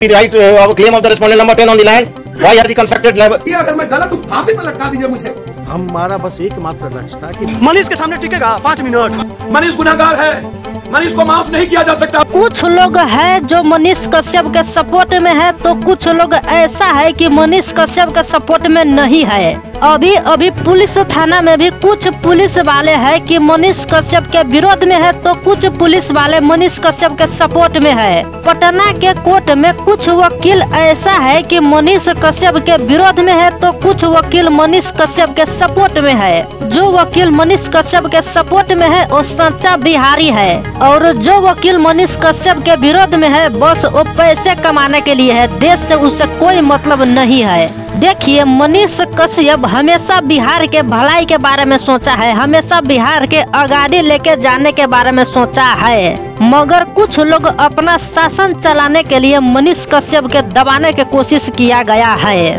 The right of claim of the respondent number 10 on the land. Why has he constructed level? अगर मैं गलत हूँ फांसी पर लटका दीजिए मुझे। हमारा बस एकमात्र लक्ष्य था कि मनीष के सामने टिकेगा 5 मिनट। मनीष गुनहगार है, मनीष को माफ नहीं किया जा सकता। कुछ लोग है जो मनीष कश्यप के सपोर्ट में है, तो कुछ लोग ऐसा है कि मनीष कश्यप के सपोर्ट में नहीं है। अभी पुलिस थाना में भी कुछ पुलिस वाले हैं कि मनीष कश्यप के विरोध में है, तो कुछ पुलिस वाले मनीष कश्यप के सपोर्ट में है। पटना के कोर्ट में कुछ वकील ऐसा है कि मनीष कश्यप के विरोध में है, तो कुछ वकील मनीष कश्यप के सपोर्ट में है। जो वकील मनीष कश्यप के सपोर्ट में है वो सच्चा बिहारी है, और जो वकील मनीष कश्यप के विरोध में है बस वो पैसे कमाने के लिए है, देश से उसे कोई मतलब नहीं है। देखिए, मनीष कश्यप हमेशा बिहार के भलाई के बारे में सोचा है, हमेशा बिहार के आगाड़ी लेके जाने के बारे में सोचा है, मगर कुछ लोग अपना शासन चलाने के लिए मनीष कश्यप के दबाने की कोशिश किया गया है।